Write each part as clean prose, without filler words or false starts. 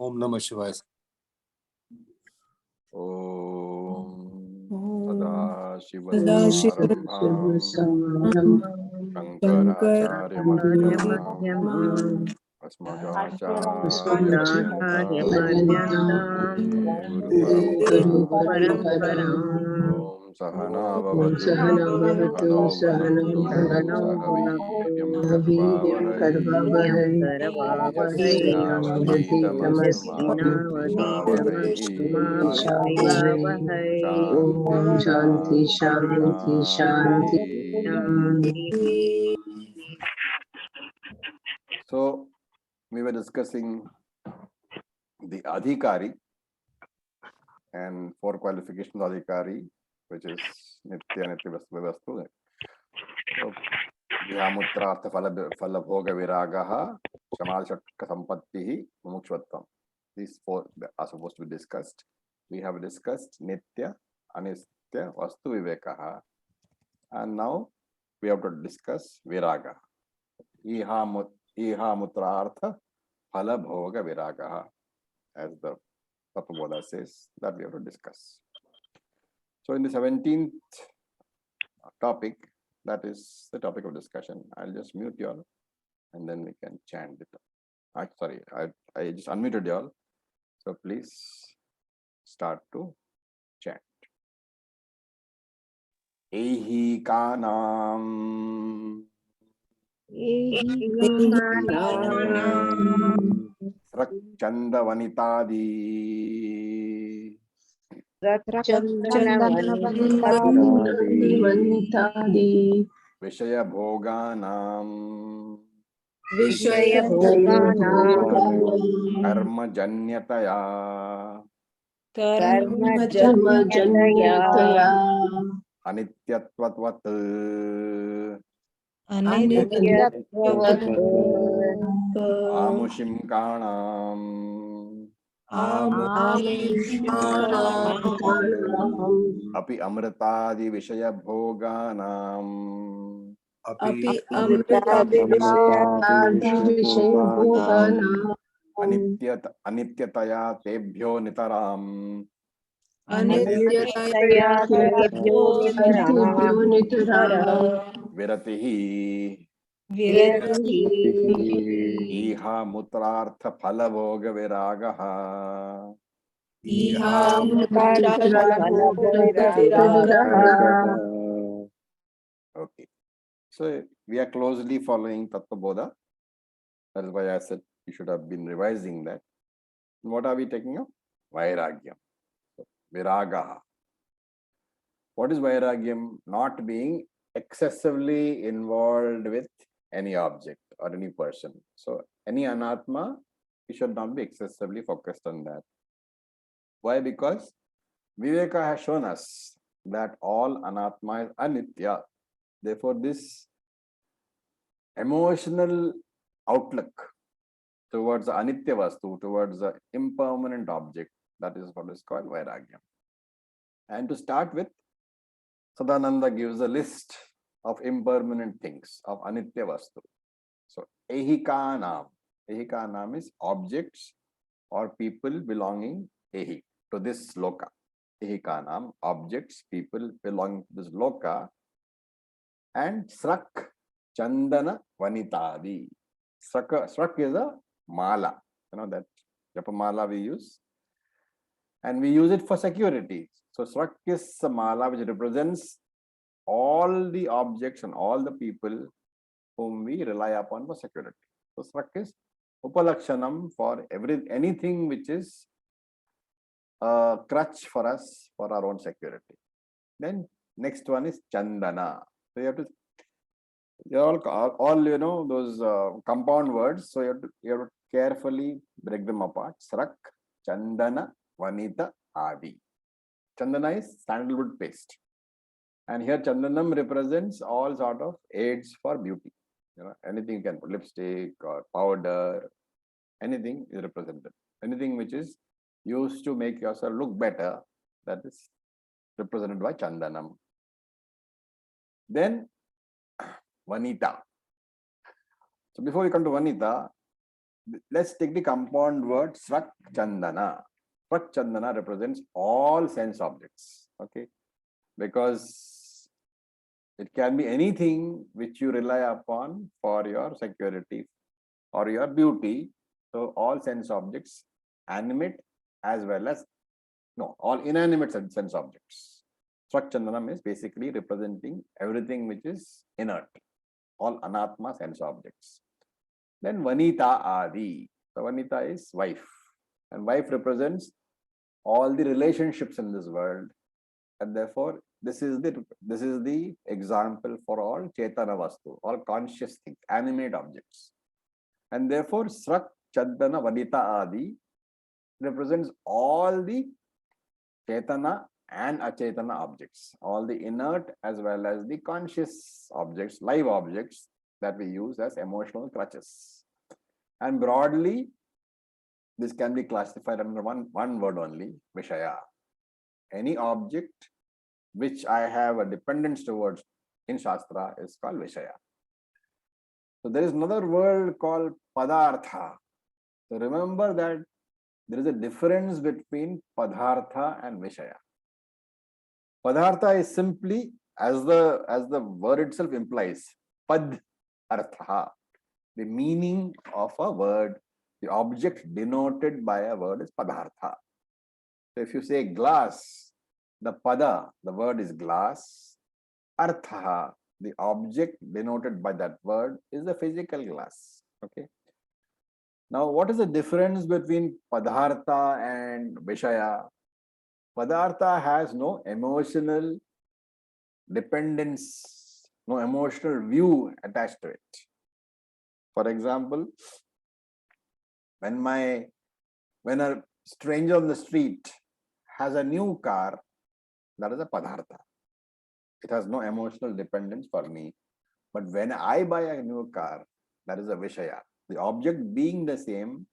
Om Namah Shivaya. Om Sadashiva Shankaracharya Madhyamam Asmadacharyapariyantam Guru Paramparam Om Sahana Vavatu Sahano Bhunaktu Sahaviryam Karvavahai Tejasvinavadhitamastu Ma Vishwavahai Om Shanti Shanti Shanti. So we were discussing the Adhikari and 4 qualifications of Adhikari, which is Nitya, Nitya Vastu, Vastu. So Vihamutrartha Phala Bhoga Viragaha Samadhaka Sampattihi Mumukshvatvam. These 4 are supposed to be discussed. We have discussed Nitya, Anistya, Vastu Vivekaha, and now we have to discuss Viraga. Iha Mutrartha Phala Bhoga Viragaha, as the Tattvaboda says, that we have to discuss. So in the 17th topic, that is the topic of discussion. I'll just mute you all and then we can chant it. Sorry, I just unmuted you all. So please start to chant. Ehi Kanam Rakchanda Vanitadi Vishaya Bhoganam Karma Janyataya Anityatvat Amushim Kanam Api Amritadi Vishaya Bhoganam Anityataya Tebhyo Nitaram Viratihi Iha Mutrartha Phala Bhoga Viragaha. Okay. So we are closely following Tattva. That is why I said you should have been revising that. What are we taking up? Vairagyam. So, Viragaha. What is Vairagyam? Not being excessively involved with any object or any person. So any anatma, we should not be excessively focused on that. Why? Because Viveka has shown us that all anatma is anitya. Therefore, this emotional outlook towards the anitya vastu, towards the impermanent object, that is what is called Vairagyam. And to start with, Sadananda gives a list of impermanent things, of anitya vastu. So, Ehikanam. Ehikanam is objects or people belonging to this loka. Ehikanam, objects, people belonging to this loka. And Srak, Chandana, Vanitadi. Srak is a mala. You know that Japamala we use. And we use it for security. So Srak is a mala which represents all the objects and all the people whom we rely upon for security. So Srak is Upalakshanam for anything which is a crutch for us for our own security. Then next one is Chandana. So you have to, they're all you know, those compound words. So you have to carefully break them apart. Srak, Chandana, Vanita, Adi. Chandana is sandalwood paste. And here Chandanam represents all sort of aids for beauty. You know, anything you can put, lipstick or powder, anything is represented. Anything which is used to make yourself look better, that is represented by Chandanam. Then Vanita. So before we come to Vanita, let's take the compound word Srak Chandana. Srak Chandana represents all sense objects. Okay, because it can be anything which you rely upon for your security or your beauty. So all sense objects, animate as well as all inanimate sense objects. Srak Chandana is basically representing everything which is inert, all anatma sense objects. Then Vanita Adi. So Vanita is wife, and wife represents all the relationships in this world, and therefore this is the example for all Chetana Vastu, all conscious things, animate objects, and therefore Srak Chandana Vanita Adi represents all the Chetana and Achetana objects, all the inert as well as the conscious objects, live objects that we use as emotional crutches. And broadly, this can be classified under one word only, Vishaya. Any object which I have a dependence towards in Shastra is called Vishaya. So there is another word called Padhartha. So remember that there is a difference between Padhartha and Vishaya. Padhartha is simply, as the word itself implies, Padhartha. The meaning of a word, the object denoted by a word is Padhartha. So if you say glass, the pada, the word is glass. Artha, the object denoted by that word is the physical glass. Okay. Now, what is the difference between Padhartha and Vishaya? Padhartha has no emotional dependence, no emotional view attached to it. For example, when a stranger on the street has a new car, that is a Padhartha. It has no emotional dependence for me. But when I buy a new car, that is a Vishaya. The object being the same,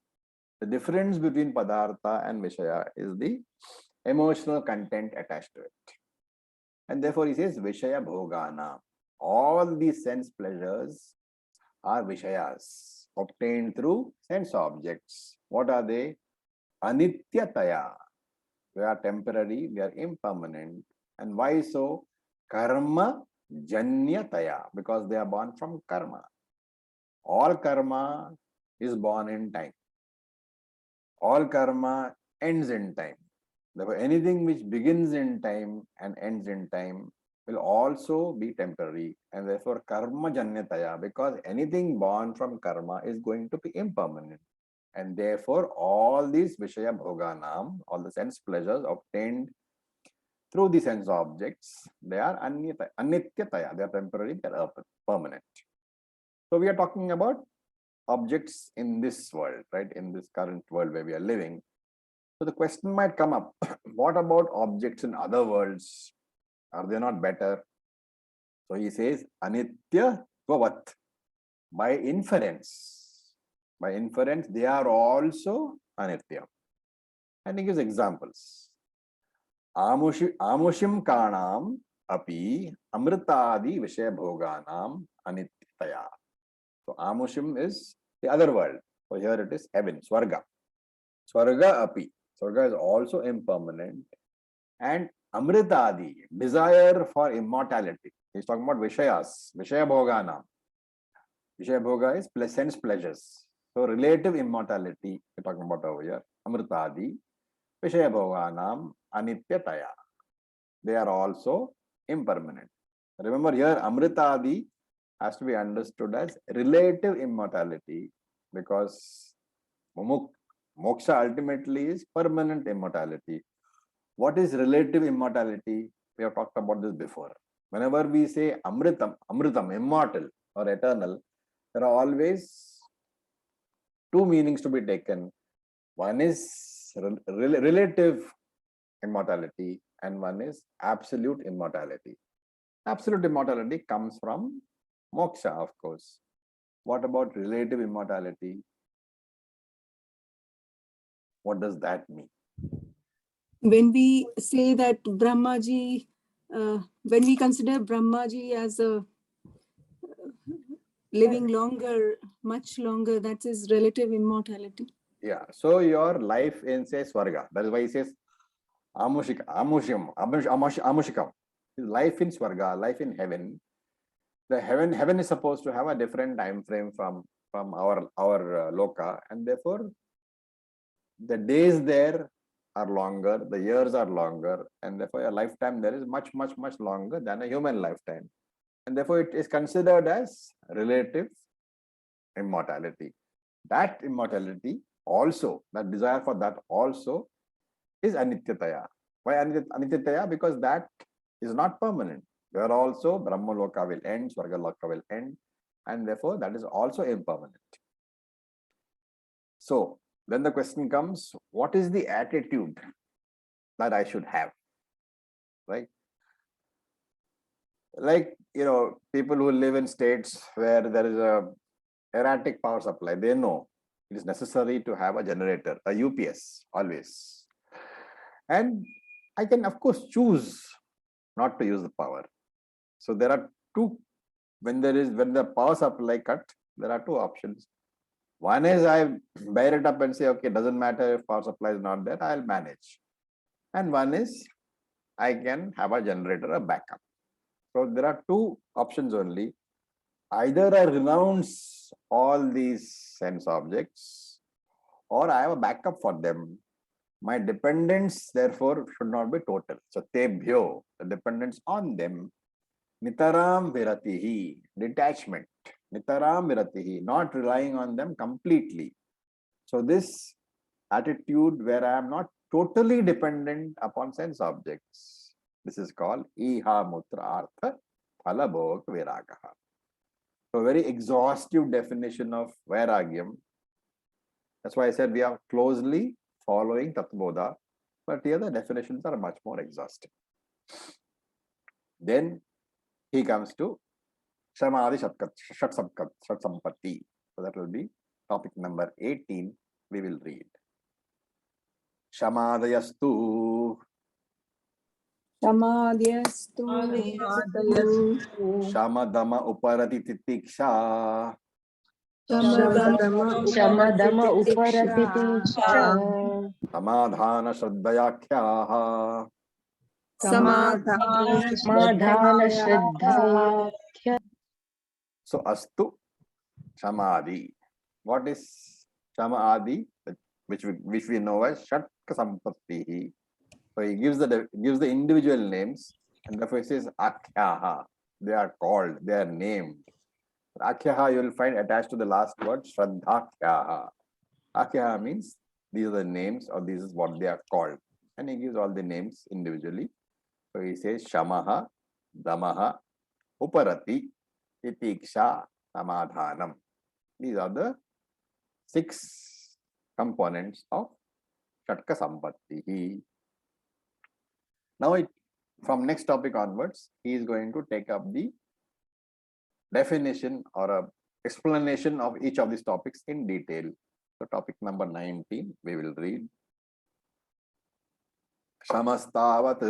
the difference between Padhartha and Vishaya is the emotional content attached to it. And therefore he says Vishaya Bhogana. All these sense pleasures are Vishayas obtained through sense objects. What are they? Anityataya. We are temporary, we are impermanent. And why so? Karma Janyataya, because they are born from karma. All karma is born in time. All karma ends in time. Therefore, anything which begins in time and ends in time will also be temporary. And therefore, karma janyataya, because anything born from karma is going to be impermanent. And therefore, all these Vishaya Bhoganam, all the sense pleasures obtained through the sense objects, they are anityataya, they are temporary, they are permanent. So we are talking about objects in this world, right? In this current world where we are living. So the question might come up, what about objects in other worlds? Are they not better? So he says, Anitya Tvavat. By inference, they are also Anitya. And he gives examples. Amushim Kanam Api Amritadi Vishaya Bhoganam Anityaya. So Amushim is the other world. So here it is heaven, Swarga. Swarga Api. Swarga is also impermanent. And Amritadi, desire for immortality. He's talking about Vishayas, Vishaya Bhoganam. Vishaya Bhoga is sense pleasures. So relative immortality, we're talking about over here. Amritadi, Vishaya Bhoganam, Anityataya. They are also impermanent. Remember here, Amritadi has to be understood as relative immortality, because Moksha ultimately is permanent immortality. What is relative immortality? We have talked about this before. Whenever we say Amritam, immortal or eternal, there are always two meanings to be taken. One is relative immortality and one is absolute immortality. Absolute immortality comes from Moksha, of course. What about relative immortality? What does that mean? When we say that Brahmaji, when we consider Brahmaji as a living longer, much longer, that's his relative immortality. Yeah. So your life in, say, Swarga. That is why he says Amushikam. Life in Swarga, life in heaven. The heaven is supposed to have a different time frame from our loka, and therefore the days there are longer, the years are longer, and therefore a lifetime there is much longer than a human lifetime, and therefore it is considered as relative immortality. That immortality also, that desire for that also is anityataya. Why anityataya? Because that is not permanent. Where also Brahmaloka will end, Swargaloka will end, and therefore that is also impermanent. So then the question comes, what is the attitude that I should have? Right? Like, people who live in states where there is a erratic power supply, they know it is necessary to have a generator, a UPS always. And I can, of course, choose not to use the power. So there are two, when the power supply cut, there are two options. One is I bear it up and say, okay, doesn't matter if power supply is not there, I'll manage. And one is I can have a generator, a backup. So there are two options only. Either I renounce all these sense objects, or I have a backup for them. My dependence, therefore, should not be total. So tebhyo, the dependence on them, nitaram viratihi, detachment. Nitaram viratihi, not relying on them completely. So this attitude where I am not totally dependent upon sense objects, this is called iha mutra artha phalabhog viragaha. So very exhaustive definition of vairagyam. That's why I said we are closely following Tattvabodha, but here the definitions are much more exhaustive. Then he comes to Samadhi Shat Sampatti. So that will be topic number 18. We will read. Shamadhayastu. Samadhyastu. Shamadama uparati titiksha. Shamadama uparatiti Samadhana shraddhayakyaha. Samadhana shraddhaya. So astu Samadhi. What is Samadhi? Which we know as Shatka Sampattihi. So he gives the individual names, and therefore he says Akhyaha. They are called, they are named. Akhyaha you will find attached to the last word, Shraddhakhyaha. Akhyaha means these are the names, or this is what they are called. And he gives all the names individually. So he says Shamaha, Damaha, Uparati, Titiksha, Samadhanam. These are the 6 components of Shatka Sampatti. Now, from next topic onwards, he is going to take up the definition or a explanation of each of these topics in detail. So, topic number 19, we will read. Shamastavat.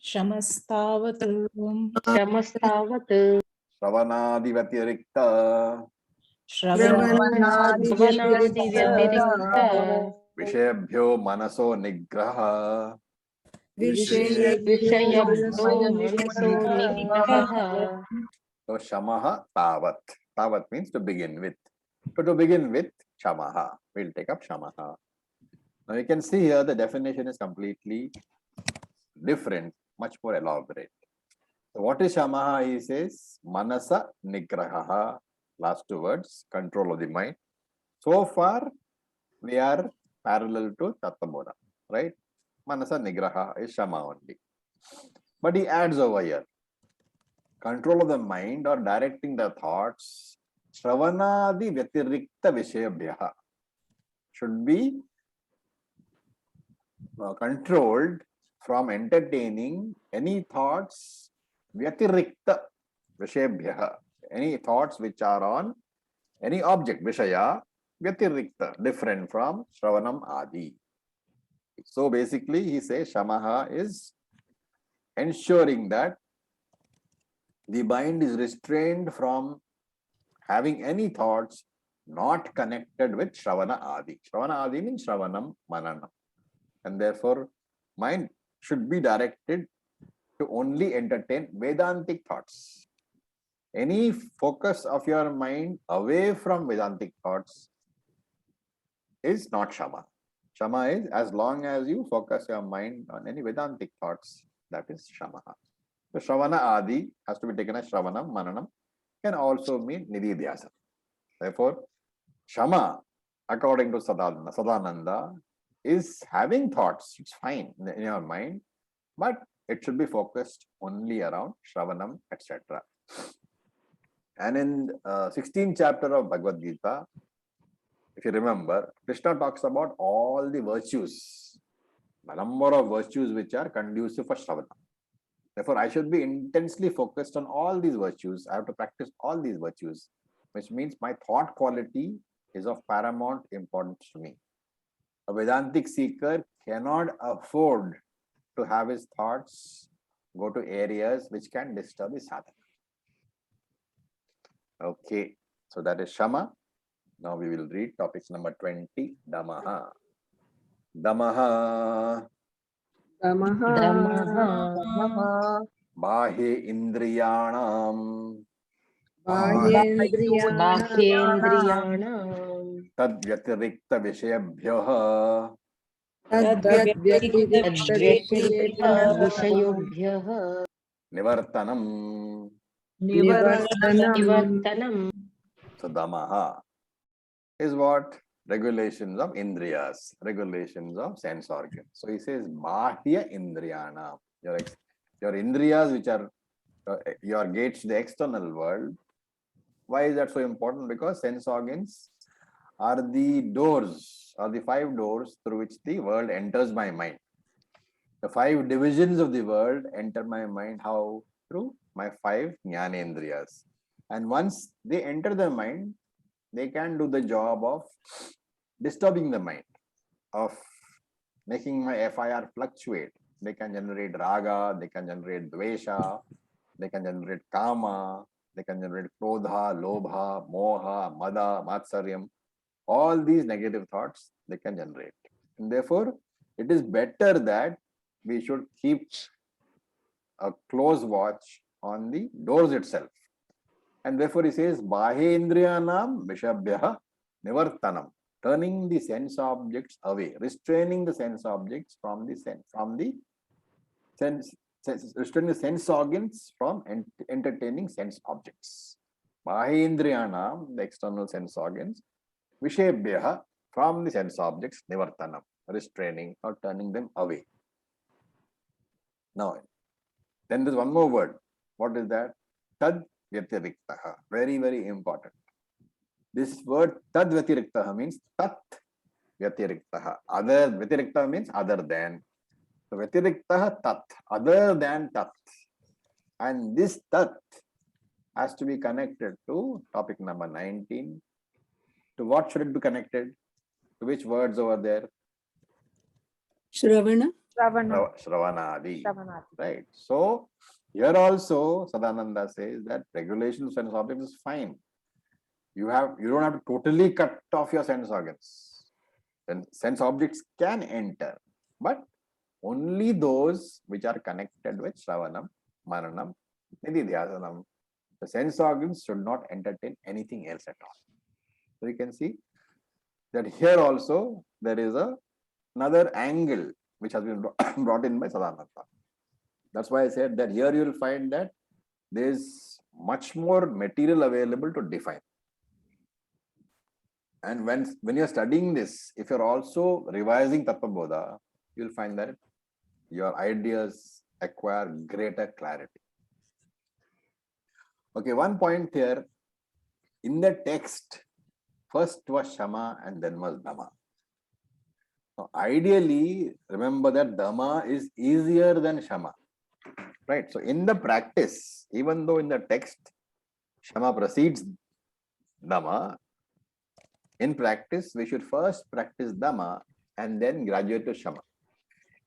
Shamastavat. Shravanadi Vyatirikta. Shravanadi Vyatirikta. Vishayabhyo Manaso Nigraha. Vishayabhyo Manaso Nigraha. So Shamaha Tavat. Tavat means to begin with. So to begin with, Shamaha. We'll take up Shamaha. Now you can see here the definition is completely different, much more elaborate. So what is Shamaha? He says Manasa Nigraha. Last 2 words, control of the mind. So far, we are parallel to Tattvabodha, right? Manasa Nigraha is Shama only. But he adds over here, control of the mind or directing the thoughts, Shravanadi Vyatirikta Vishayabhyaha, should be controlled from entertaining any thoughts Vyatirikta Vishayabhyaha, any thoughts which are on any object, Vishaya, Vyatirikta, different from Shravanam Adi. So basically, he says Shamaha is ensuring that the mind is restrained from having any thoughts not connected with Shravana Adi. Shravana Adi means Shravanam, Mananam. And therefore, mind should be directed to only entertain Vedantic thoughts. Any focus of your mind away from Vedantic thoughts is not Shama. Shama is as long as you focus your mind on any Vedantic thoughts, that is Shama. So Shravana Adi has to be taken as Shravanam, Mananam, can also mean Nididhyasa. Therefore, Shama, according to Sadananda, is having thoughts. It's fine in your mind, but it should be focused only around Shravanam, etc. And in 16th chapter of Bhagavad Gita, if you remember, Krishna talks about all the virtues, a number of virtues which are conducive for Shravana. Therefore, I should be intensely focused on all these virtues. I have to practice all these virtues, which means my thought quality is of paramount importance to me. A Vedantic seeker cannot afford to have his thoughts go to areas which can disturb his sadhana. Okay, so that is Shama. Now we will read topics number 20, Damaha. Damaha. Damaha. Bahye Indriyanam. Bahyendriyanam. Tad Vyatirikta Vishayabhyaha. Tadvyatirikta Vishayobhyah. Nivartanam. Nivartanam. So Damaha is what? Regulations of Indriyas, regulations of sense organs. So he says Bahya Indriyana. Your Indriyas, which are your gates to the external world. Why is that so important? Because sense organs are the doors, or the 5 doors through which the world enters my mind. The 5 divisions of the world enter my mind. How? Through my 5 Jnanendriyas. And once they enter the mind, they can do the job of disturbing the mind, of making my FIR fluctuate. They can generate raga, they can generate dvesha, they can generate kama, they can generate krodha, lobha, moha, mada, matsaryam. All these negative thoughts they can generate. And therefore, it is better that we should keep a close watch on the doors itself. And therefore he says, Bahendriyanam Vishabhyaha Nivartanam, turning the sense objects away, restraining the sense objects from the restraining the sense organs from entertaining sense objects. Bahendriyanam, the external sense organs, Vishabhyaha, from the sense objects, Nivartanam, restraining or turning them away. Now, then there's one more word. What is that? Tad Vyatiriktaha. Very, very important. This word Tad Vyatiriktaha means Tat Vyatiriktaha. Other Vyatiriktaha means other than. So Vyatiriktaha Tat, other than Tat. And this Tat has to be connected to topic number 19. To what should it be connected? To which words over there? Shravana. Shravanadi. Right. So here also Sadananda says that regulation of sense objects is fine. You don't have to totally cut off your sense organs. Then sense objects can enter, but only those which are connected with Shravanam, Mananam, Nididhyasanam. The sense organs should not entertain anything else at all. So you can see that here also there is another angle which has been brought in by Sadananda. That's why I said that here you will find that there is much more material available to define. And when you're studying this, if you're also revising Tattva Bodha, you'll find that your ideas acquire greater clarity. Okay, one point here. In the text, first was Shama and then was Dhamma. Now, ideally, remember that Dhamma is easier than Shama. Right? So, in the practice, even though in the text, Shama precedes Dhamma, in practice, we should first practice Dhamma and then graduate to Shama.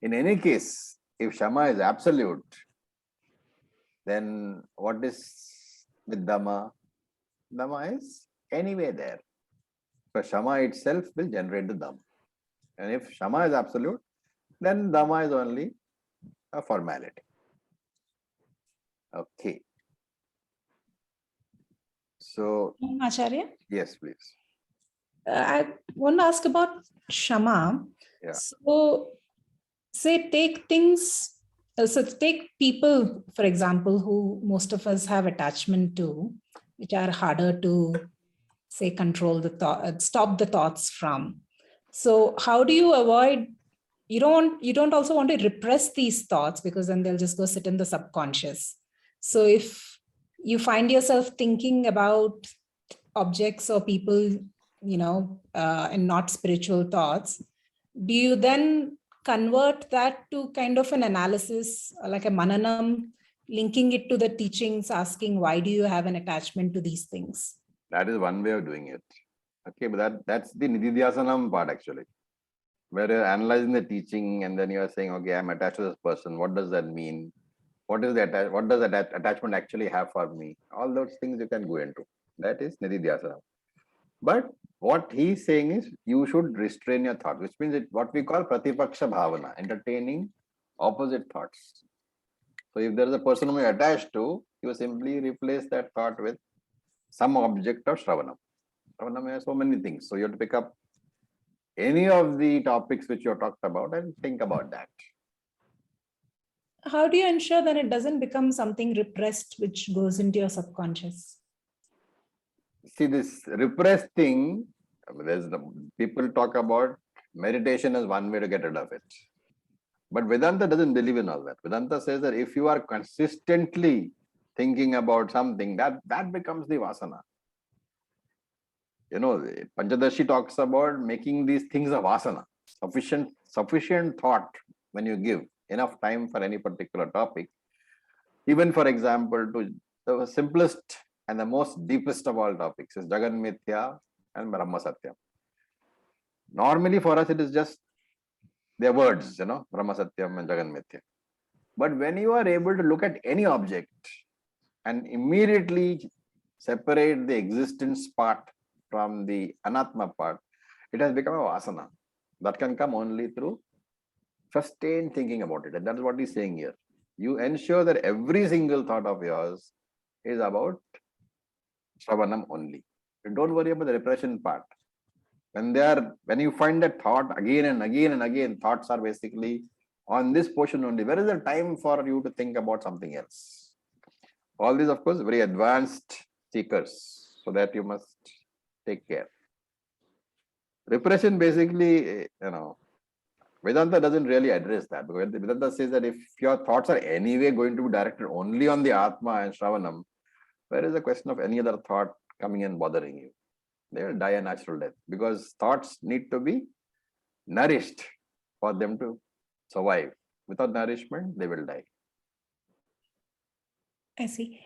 In any case, if Shama is absolute, then what is with Dhamma? Dhamma is anyway there. So Shama itself will generate the Dhamma. And if Shama is absolute, then Dhamma is only a formality. Okay. So, Acharya, yes, please. I want to ask about Shama. Yeah. So, say take things, so take people, for example, who most of us have attachment to, which are harder to, say, control the thought, stop the thoughts from. So, how do you avoid? You don't also want to repress these thoughts, because then they'll just go sit in the subconscious. So if you find yourself thinking about objects or people, and not spiritual thoughts, do you then convert that to kind of an analysis, like a mananam, linking it to the teachings, asking why do you have an attachment to these things? That is one way of doing it. Okay, but that's the nididhyasanam part actually, where you're analyzing the teaching and then you're saying, okay, I'm attached to this person. What does that mean? What does that attachment actually have for me? All those things you can go into. That is nididhyasanam. But what he's saying is you should restrain your thought, which means what we call pratipaksha bhavana, entertaining opposite thoughts. So if there is a person whom you attached to, you simply replace that thought with some object of Shravanam. Shravanam has so many things. So you have to pick up any of the topics which you have talked about and think about that. How do you ensure that it doesn't become something repressed, which goes into your subconscious? See, this repressed thing, people talk about meditation as one way to get rid of it. But Vedanta doesn't believe in all that. Vedanta says that if you are consistently thinking about something, that becomes the vasana. Panchadashi talks about making these things a vasana. Sufficient thought when you give enough time for any particular topic. Even for example, to the simplest and the most deepest of all topics is Jagan Mithya and Brahma Satyam. Normally for us it is just their words, Brahma Satyam and Jagan Mithya. But when you are able to look at any object and immediately separate the existence part from the anatma part, it has become a vasana. That can come only through sustained thinking about it. And that's what he's saying here. You ensure that every single thought of yours is about Shravanam only. You don't worry about the repression part. When you find that thought again and again and again, thoughts are basically on this portion only. Where is the time for you to think about something else? All these, of course, very advanced seekers, so that you must take care. Repression basically, Vedanta doesn't really address that, because Vedanta says that if your thoughts are anyway going to be directed only on the Atma and Shravanam, where is the question of any other thought coming and bothering you? They will die a natural death, because thoughts need to be nourished for them to survive. Without nourishment, they will die. I see.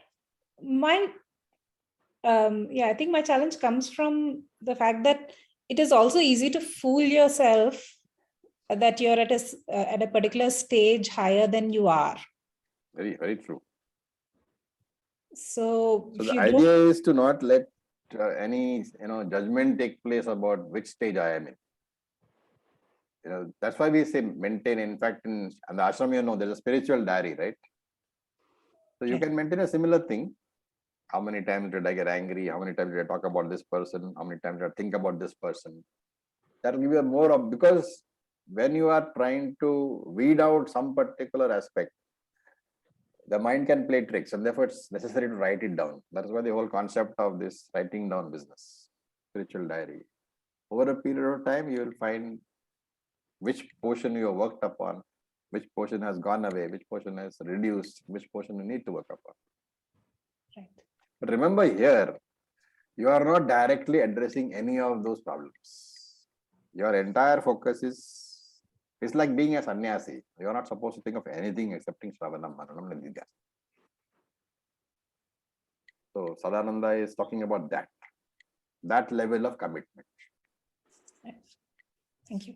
I think my challenge comes from the fact that it is also easy to fool yourself that you're at a particular stage higher than you are. Very, very true. So the idea is to not let any judgment take place about which stage I am in. That's why we say maintain. In fact, in the ashram, there's a spiritual diary, right? So you can maintain a similar thing. How many times did I get angry? How many times did I talk about this person? How many times did I think about this person? That will give you more of, because when you are trying to weed out some particular aspect, the mind can play tricks, and therefore it's necessary to write it down. That's why the whole concept of this writing down business, spiritual diary. Over a period of time, you will find which portion you have worked upon, which portion has gone away, which portion has reduced, which portion you need to work upon. Right. But remember here, you are not directly addressing any of those problems. Your entire focus is like being a sannyasi. You are not supposed to think of anything excepting Shravanam, Maranam, and Nidhyasana. So Sadananda is talking about that level of commitment. Thank you.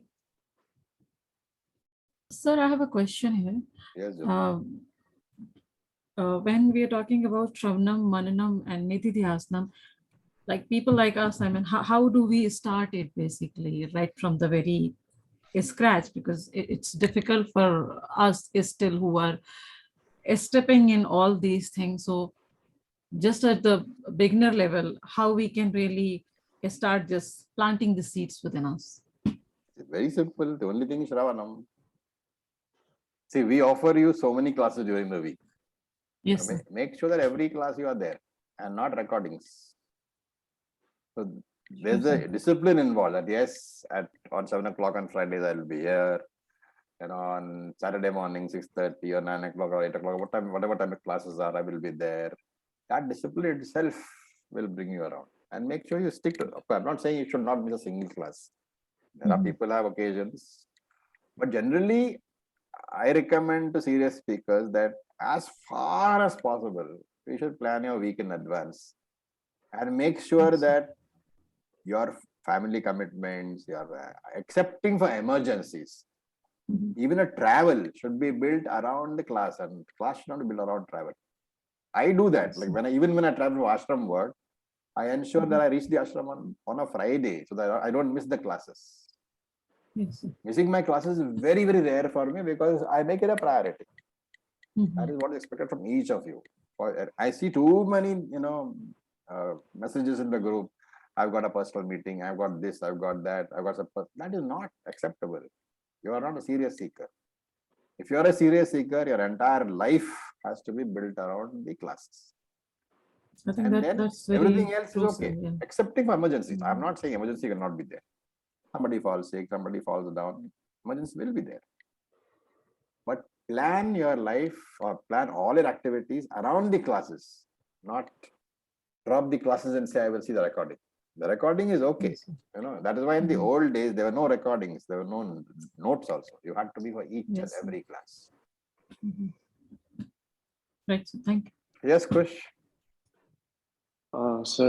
Sir, I have a question here. Yes, When we are talking about Shravanam, Mananam, and Nididhyasnam, like people like us, I mean, how do we start it basically right from the very scratch? Because it's difficult for us still who are stepping in all these things. So just at the beginner level, how we can really start just planting the seeds within us. It's very simple. The only thing is Shravanam. See, we offer you so many classes during the week. Yes, sir. Make sure that every class you are there and not recordings. So there's a discipline involved that yes, on 7 o'clock on Fridays I will be here, and on Saturday morning 6:30 or 9 o'clock or 8 o'clock, whatever time the classes are, I will be there. That discipline itself will bring you around, and make sure you stick to it. I'm not saying you should not miss a single class. There are people who have occasions, but generally I recommend to serious speakers that as far as possible, you should plan your week in advance and make sure that your family commitments, your accepting for emergencies. Even a travel should be built around the class, and class should not be built around travel. I do that. Like even when I travel to ashram work, I ensure that I reach the ashram on a Friday so that I don't miss the classes. Yes, sir. Missing my classes is very, very rare for me because I make it a priority. Mhm. That is what is expected from each of you. I see too many, messages in the group. I've got a personal meeting. I've got this. I've got that. I've got some. That is not acceptable. You are not a serious seeker. If you are a serious seeker, your entire life has to be built around the classes. I think And then that's very everything else is true, sir, okay, yeah. excepting for emergencies. I'm not saying emergency cannot be there. Somebody falls sick, somebody falls down, emergency will be there. But plan your life or plan all your activities around the classes, not drop the classes and say, I will see the recording. The recording is okay. Yes, sir. That is why in the old days, there were no recordings. There were no notes also. You had to be for each Yes, and sir. every class. Right, so thank you. Yes, Kush. Sir,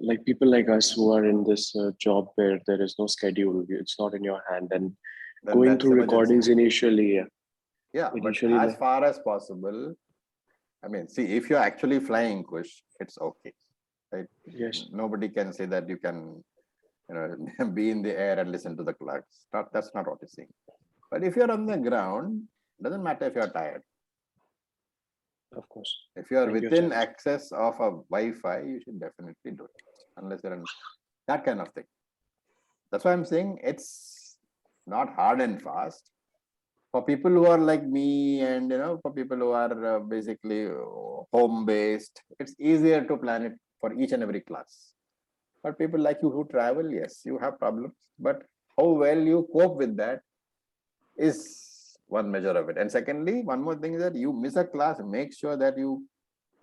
like people like us who are in this job where there is no schedule, it's not in your hand, and Then going that's through emergency. recordings initially, Yeah, but initially, as far as possible, I mean, see, if you're actually flying, Kush, it's okay. Right? yes, Nobody can say that you can, be in the air and listen to the class. That's not what you're saying. But if you're on the ground, doesn't matter if you're tired. of course. If you are Thank you, within Acharya. access of a Wi-Fi, you should definitely do it, unless you're in that kind of thing. That's why I'm saying it's not hard and fast. For people who are like me, and for people who are basically home-based, it's easier to plan it for each and every class. But people like you who travel, yes, you have problems. But how well you cope with that is one measure of it. And secondly, one more thing is that you miss a class, make sure that you,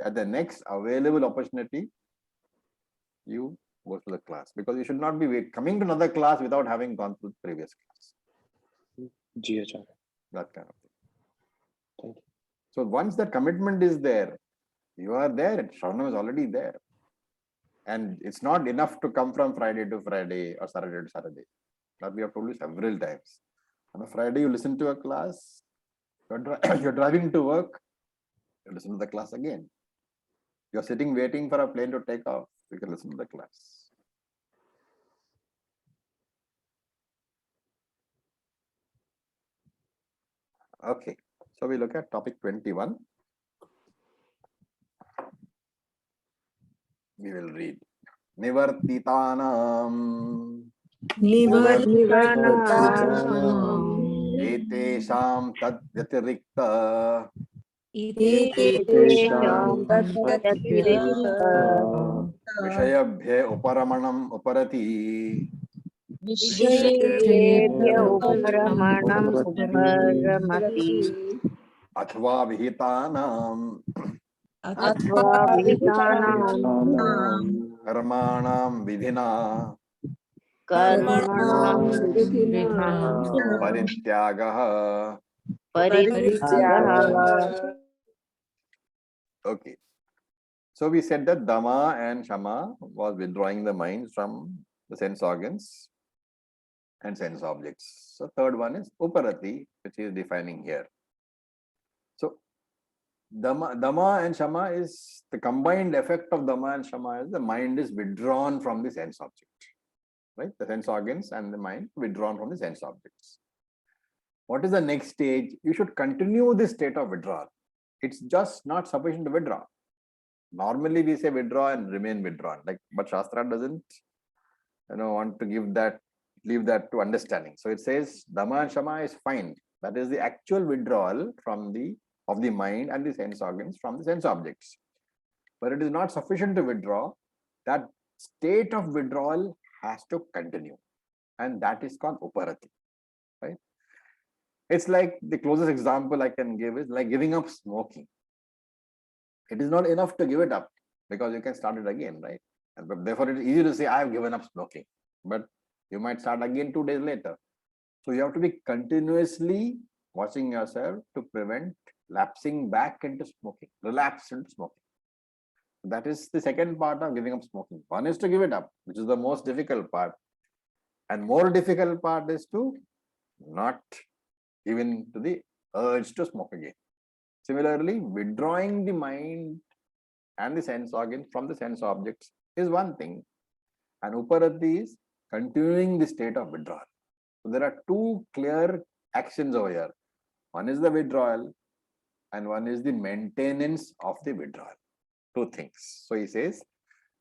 at the next available opportunity, you go to the class, because you should not be coming to another class without having gone through the previous class. Ji, Acharya. That kind of thing. Thank you. So once that commitment is there, you are there. Shravanam is already there. And it's not enough to come from Friday to Friday or Saturday to Saturday. That we have told you several times. On a Friday, you listen to a class. You're driving to work, you listen to the class again. You're sitting waiting for a plane to take off, you can listen to the class. Okay, so we look at topic 21. We will read. Nivartitanam etesham tad vyatirikta vishayabhye uparamanam uparati विषयेभ्य उपरमणम् उपरमति अथवा विहितानां अथवा विहितानां कर्माणां विधिना कर्मणां विधिना परित्यागः. परित्यागः. Okay, so we said that Dhamma and Shama was withdrawing the mind from the sense organs and sense objects. So third one is Uparati, which is defining here. So Dhamma and Shama is the combined effect of Dhamma and Shama is the mind is withdrawn from the sense object. Right? The sense organs and the mind withdrawn from the sense objects. What is the next stage? You should continue this state of withdrawal. It's just not sufficient to withdraw. Normally we say withdraw and remain withdrawn. But Shastra doesn't want to leave that to understanding. So it says Dhamma and Shama is fine. That is the actual withdrawal of the mind and the sense organs from the sense objects. But it is not sufficient to withdraw. That state of withdrawal has to continue. And that is called uparati. Right? It's like the closest example I can give is like giving up smoking. It is not enough to give it up because you can start it again, right? And therefore, it is easy to say, I have given up smoking. But you might start again 2 days later. So you have to be continuously watching yourself to prevent lapsing back into smoking, relapse into smoking. That is the second part of giving up smoking. One is to give it up, which is the most difficult part. And more difficult part is to not even to the urge to smoke again. Similarly, withdrawing the mind and the sense organs from the sense objects is one thing. And uparati is continuing the state of withdrawal. So there are two clear actions over here. One is the withdrawal and one is the maintenance of the withdrawal. Two things. So he says,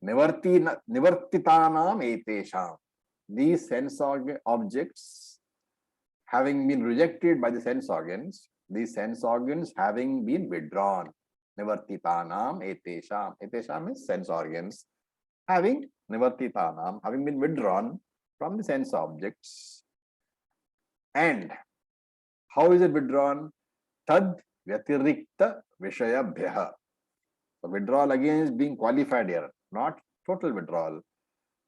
nivartitanam etesham. These sense objects having been rejected by the sense organs, these sense organs having been withdrawn. Nivartitanam etesham. Etesham is sense organs. Having nivartitanam, having been withdrawn from the sense objects. And how is it withdrawn? Tad vyatirikta vishayabhyaha. The withdrawal again is being qualified here, not total withdrawal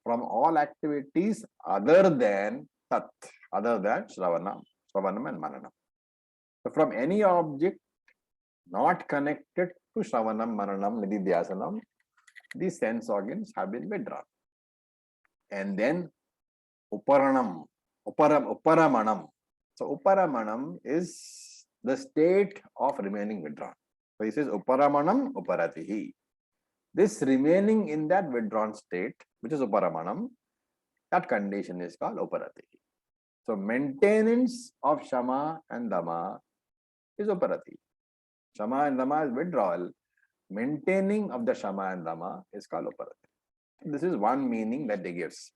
from all activities other than tat, other than shravanam and mananam. So from any object not connected to shravanam, mananam, nididhyasanam, these sense organs have been withdrawn. And then uparamanam. So uparamanam is the state of remaining withdrawn. So he says uparamanam uparatihi. This remaining in that withdrawn state, which is uparamanam, that condition is called uparatihi. So maintenance of shama and dhamma is uparati. Shama and dhamma is withdrawal. Maintaining of the shama and dhamma is called uparati. This is one meaning that he gives.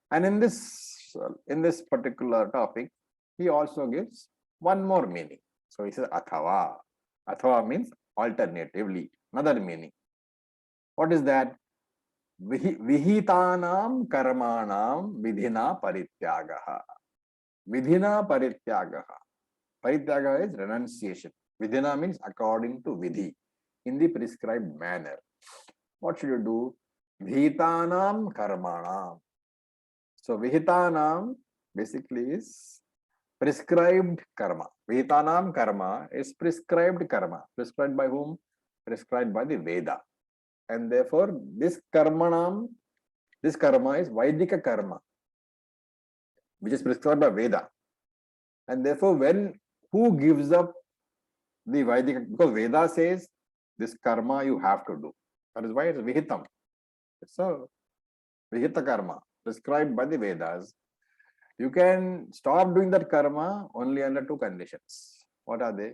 And in this particular topic, he also gives one more meaning. So he says athava. Athava means alternatively, another meaning. What is that? Vihitanam karmanam vidhina parityagaha. Vidhina parityagaha. Parityaga is renunciation. Vidhina means according to vidhi, in the prescribed manner. What should you do? Vihitanam karmanam. So vihitanam basically is prescribed karma. Vihitanam karma is prescribed karma. Prescribed by whom? Prescribed by the Veda. And therefore, this karma is Vaidika karma, which is prescribed by Veda. And therefore, who gives up the Vaidika? Because Veda says this karma you have to do. That is why it's Vihitam. It's a Vihita karma, prescribed by the Vedas. You can stop doing that karma only under two conditions. What are they?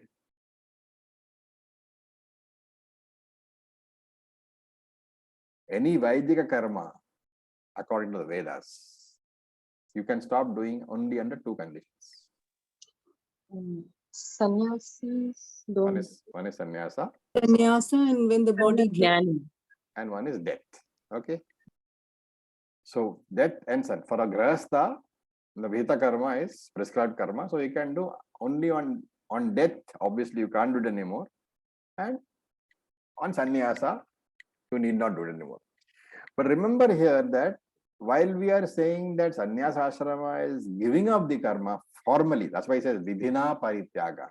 Any Vaidika karma, according to the Vedas, you can stop doing only under two conditions. Sannyasis don't. One is sannyasa. Sannyasa and when the body Jnani. And one is death. Okay. So death and son. For a grahastha, the Vihita karma is prescribed karma. So you can do only on death. Obviously, you can't do it anymore. And on sannyasa, you need not do it anymore. But remember here that while we are saying that sannyasa ashrama is giving up the karma formally, that's why he says vidhina parityaga.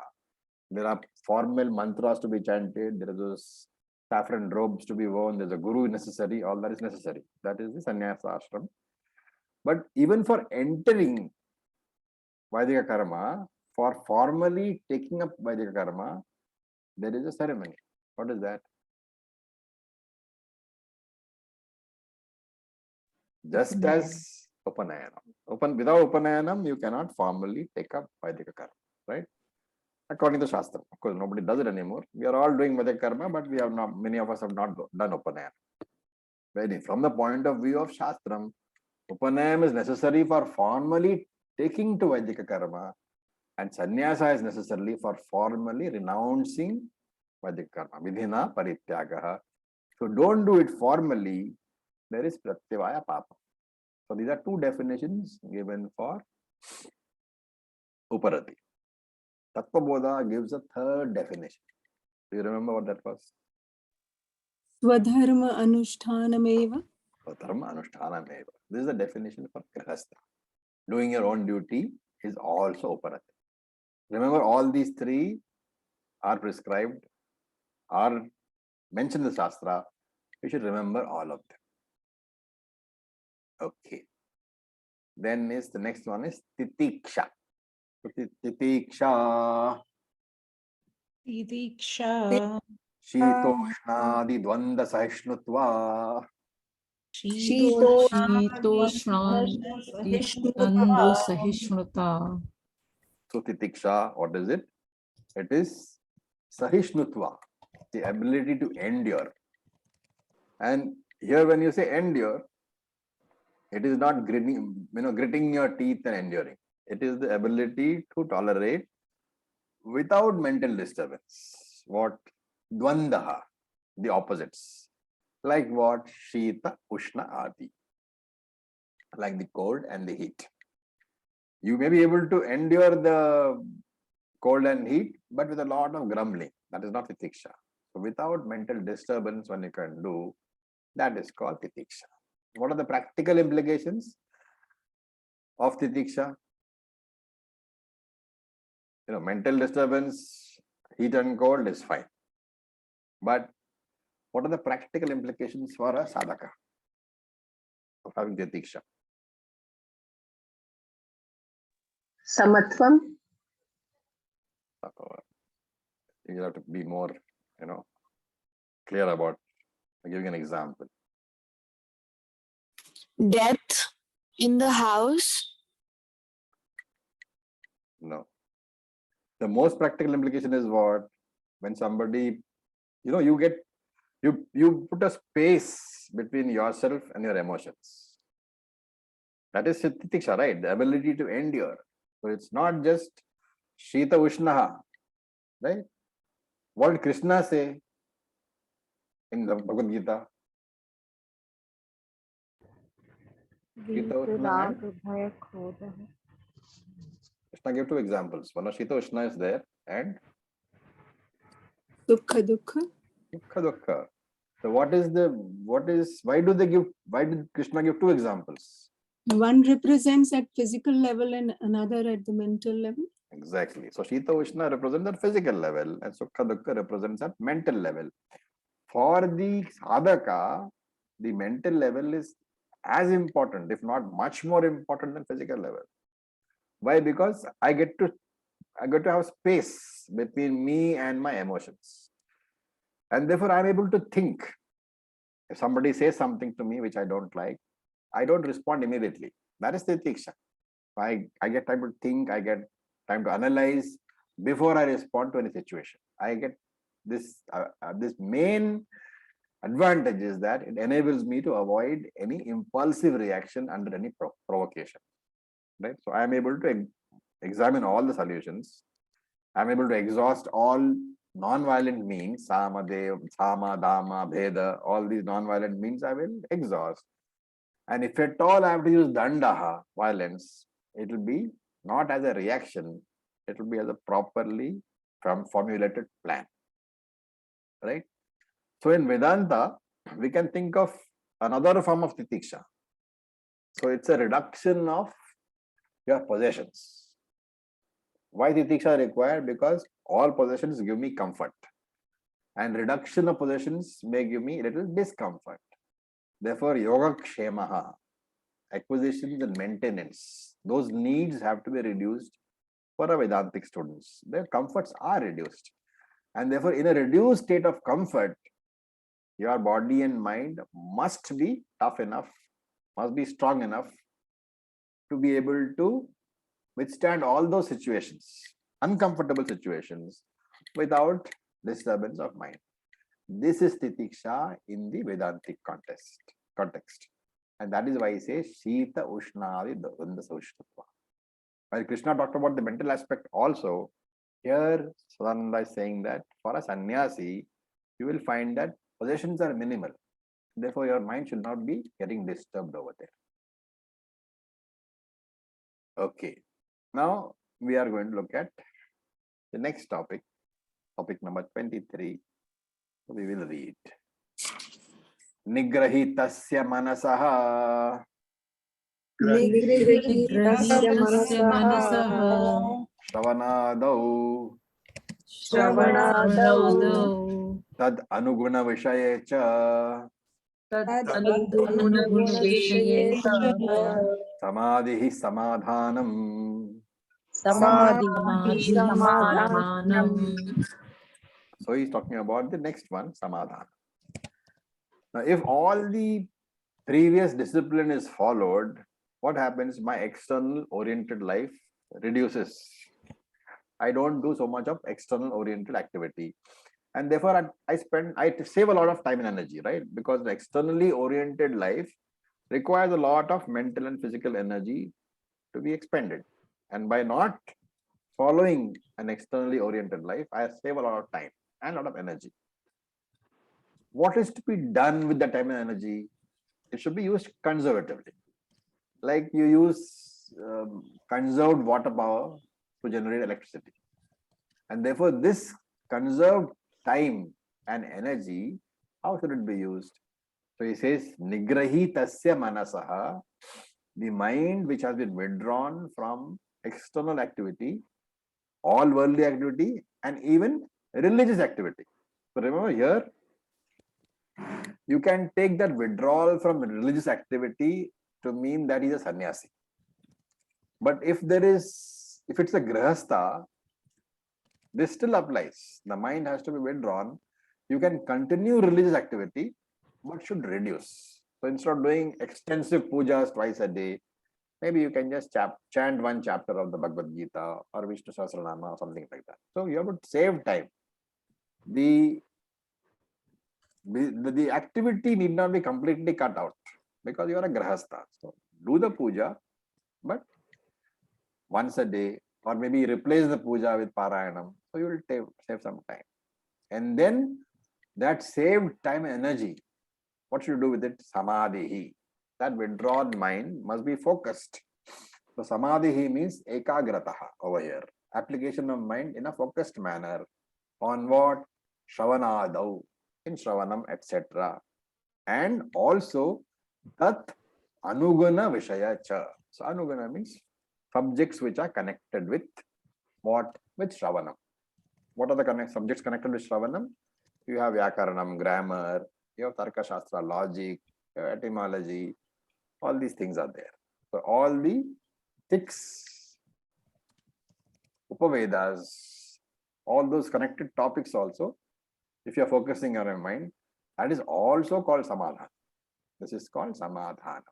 There are formal mantras to be chanted. There are those saffron robes to be worn. There's a guru necessary. All that is necessary. That is the sannyasa ashram. But even for entering Vaidika karma, for formally taking up Vaidika karma, there is a ceremony. What is that? Just as Upanayanam. Without Upanayanam, you cannot formally take up Vaidika karma, right? According to Shastra. Of course, nobody does it anymore. We are all doing Vaidika karma, but we have not, many of us have not done Upanayana. Right? From the point of view of Shastram, Upanayam is necessary for formally taking to Vaidika karma, and sannyasa is necessarily for formally renouncing Vaidika karma. Vidhina parityagaha. So don't do it formally, there is pratyavaya papa. So these are two definitions given for Uparati. Tattvabodha gives a third definition. Do you remember what that was? Swadharma anushtanameva. Dharma anushthanameva. This is the definition for Grihastha. Doing your own duty is also Uparati. Remember, all these three are prescribed, are mentioned in the Shastra. You should remember all of them. Okay. Then is the next one is Titiksha. Titiksha. Titiksha. Shitoshnadi dvanda sahishnutva. Shitoshnan Sahishnuta. So Titiksha, what is it? It is sahishnutva, the ability to endure. And here when you say endure, it is not gritting your teeth and enduring. It is the ability to tolerate without mental disturbance. What? Dvandaha, the opposites. Like what? Shita, Ushna, Adi. Like the cold and the heat. You may be able to endure the cold and heat, but with a lot of grumbling. That is not titiksha. So without mental disturbance, one you can do, that is called titiksha. What are the practical implications of titiksha? Mental disturbance, heat and cold is fine. But what are the practical implications for a sadhaka of having titiksha? Samatvam. You have to be more, clear about giving an example. Death in the house. No. The most practical implication is what? When somebody, you put a space between yourself and your emotions. That is titiksha, right? The ability to endure. So it's not just Shita Ushnaha, right? What did Krishna say in the Bhagavad Gita? Shita Ushna and Krishna gave two examples. One of Shita Ushna is there and Dukha dukha. Dukha Dukha. So why did Krishna give two examples? One represents at physical level and another at the mental level. Exactly. So Shita Ushna represents at physical level and Sukha Dukha represents at mental level. For the sadhaka, the mental level is as important, if not much more important than physical level. Why? Because I get to have space between me and my emotions. And therefore I am able to think. If somebody says something to me which I don't like, I don't respond immediately. That is titiksha. I get time to think, I get time to analyze before I respond to any situation. I get this main advantage is that it enables me to avoid any impulsive reaction under any provocation. Right? So I am able to examine all the solutions. I am able to exhaust all non-violent means, sama, dev, sama, dama, bheda, all these non-violent means I will exhaust. And if at all I have to use dandaha, violence, it will be not as a reaction, it will be as a properly formulated plan. Right? So in Vedanta, we can think of another form of titiksha. So it's a reduction of your possessions. Why titiksha required? Because all possessions give me comfort. And reduction of possessions may give me a little discomfort. Therefore, yogakshemaha, acquisitions and maintenance, those needs have to be reduced for our Vedantic students. Their comforts are reduced. And therefore, in a reduced state of comfort, your body and mind must be tough enough, must be strong enough to be able to withstand all those situations, uncomfortable situations, without disturbance of mind. This is titiksha in the Vedantic context. And that is why he says Shita Ushnadi Dvanda Saushtva. While Krishna talked about the mental aspect also, here Sadananda is saying that for a sannyasi, you will find that possessions are minimal. Therefore, your mind should not be getting disturbed over there. Okay. Now we are going to look at the next topic, topic number 23. We will read. Nigrahitasya manasaha Nigrhitasya Nigrahitasya manasaha shravanadau shravanadau tad anuguna vishayecha tad anuguna vishaye samadhi samadhanam. samadhi samadhanam. So he's talking about the next one, samadhana. Now, if all the previous discipline is followed, what happens? My external oriented life reduces. I don't do so much of external oriented activity. And therefore, I save a lot of time and energy, right? Because the externally oriented life requires a lot of mental and physical energy to be expended. And by not following an externally oriented life, I save a lot of time and a lot of energy. What is to be done with the time and energy? It should be used conservatively. Like you use conserved water power to generate electricity. And therefore, this conserved time and energy, how should it be used? So he says, Nigrahi tasya manasaha, the mind which has been withdrawn from external activity, all worldly activity, and even religious activity. So remember here, you can take that withdrawal from religious activity to mean that he's a sannyasi. But if it's a grihastha, this still applies. The mind has to be withdrawn. You can continue religious activity, but should reduce. So instead of doing extensive pujas twice a day, maybe you can just chant one chapter of the Bhagavad Gita or Vishnu Sahasranama or something like that. So you have to save time. The activity need not be completely cut out because you are a grahastha. So do the puja, but once a day, or maybe replace the puja with parayanam. So you will save some time. And then that saved time and energy, what should you do with it? Samadhi. That withdrawn mind must be focused. So samadhi means ekagrataha over here. Application of mind in a focused manner. On what? Shravanadau, in Shravanam, etc. And also tat anuguna vishaya cha. So anuguna means subjects which are connected with what? With Shravanam. What are the subjects connected with Shravanam? You have Vyakaranam, grammar, you have Tarka Shastra, logic, etymology, all these things are there. So all the 6 Upavedas, all those connected topics also, if you are focusing on your mind, that is also called Samadhana. This is called Samadhana.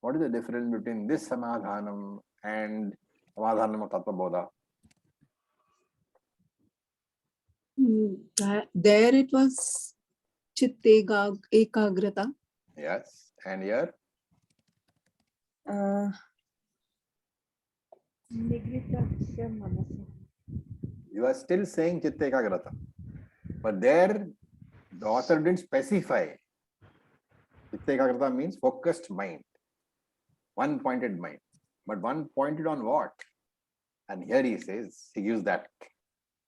What is the difference between this Samadhanam and Samadhanam of Tattva Bodha? There it was chitte ekagrata. Yes. And here? You are still saying chitta ekagrata. But there, the author didn't specify. Chitta ekagrata means focused mind. One pointed mind. But one pointed on what? And here he says, he gives that.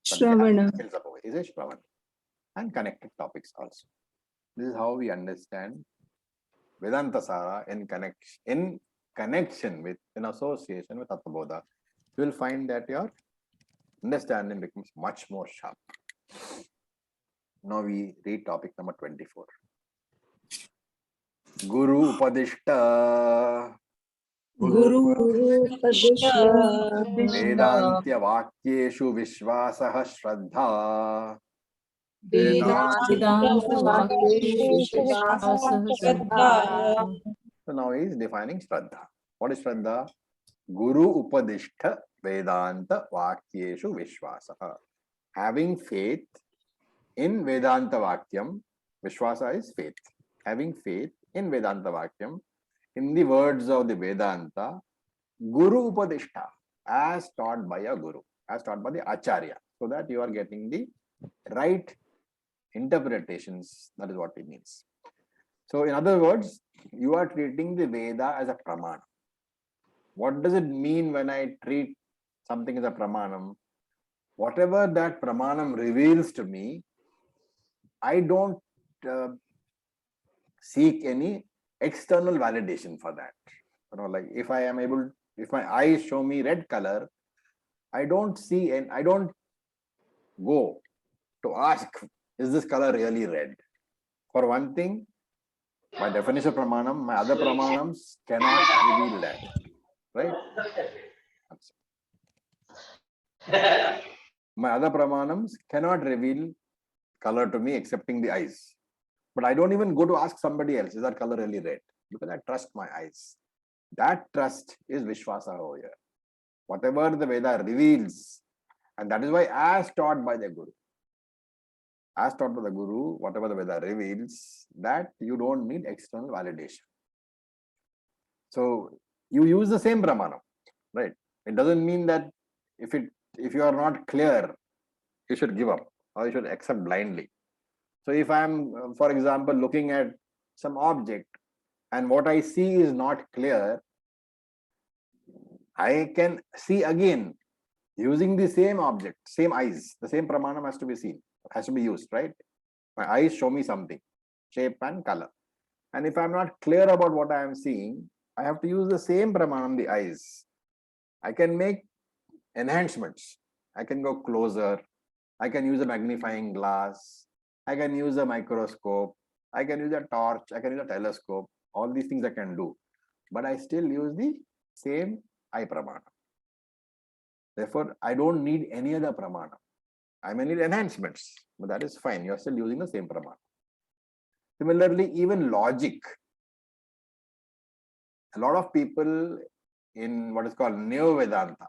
Shravana. He says Shravana. And connected topics also. This is how we understand VedantaSaara in connection with, in association with Tattva Bodha. You will find that your understanding becomes much more sharp. Now we read topic number 24. Guru Upadishta Guru Upadishta Vedantya Vakyeshu Vishwasaha Shraddha. Vedanta So now he is defining Shraddha. What is Shraddha? Guru Upadishta Vedanta Vakyeshu Vishwasaha. Having faith in Vedanta Vakyam. Vishwasa is faith. Having faith in Vedanta Vakyam, in the words of the Vedanta, Guru Upadishta, as taught by a Guru, as taught by the Acharya, so that you are getting the right interpretations. That is what it means. So in other words, you are treating the Veda as a pramana. What does it mean when I treat something as a pramanam? Whatever that pramanam reveals to me, I don't seek any external validation for that. Like if I am able, if my eyes show me red color, I don't see and I don't go to ask, is this color really red? For one thing, by definition of pramanam, my other pramanams cannot reveal that, right? My other pramanams cannot reveal color to me excepting the eyes. But I don't even go to ask somebody else, is that color really red? Because I trust my eyes. That trust is Vishwasa over here. Whatever the Veda reveals, and that is why as taught by the Guru, as taught by the Guru, whatever the Veda reveals, that you don't need external validation. So you use the same Brahmanam, right? It doesn't mean that if you are not clear, you should give up or you should accept blindly. So if I'm, for example, looking at some object and what I see is not clear, I can see again using the same object, same eyes, the same pramanam has to be seen, has to be used, right? My eyes show me something, shape and color. And if I'm not clear about what I am seeing, I have to use the same pramanam, the eyes. I can make enhancements. I can go closer. I can use a magnifying glass. I can use a microscope. I can use a torch. I can use a telescope. All these things I can do. But I still use the same eye pramana. Therefore, I don't need any other pramana. I may need enhancements, but that is fine. You are still using the same pramana. Similarly, even logic. A lot of people in what is called Neo-Vedanta,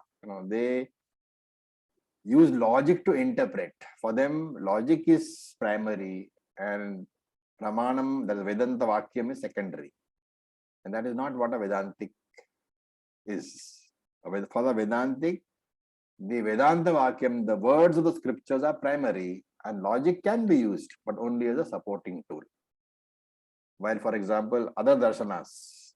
they use logic to interpret. For them, logic is primary and pramanam, that is Vedanta Vakyam, is secondary. And that is not what a Vedantic is. For the Vedantic, the Vedanta Vakyam, the words of the scriptures are primary and logic can be used, but only as a supporting tool. While, for example, other darshanas,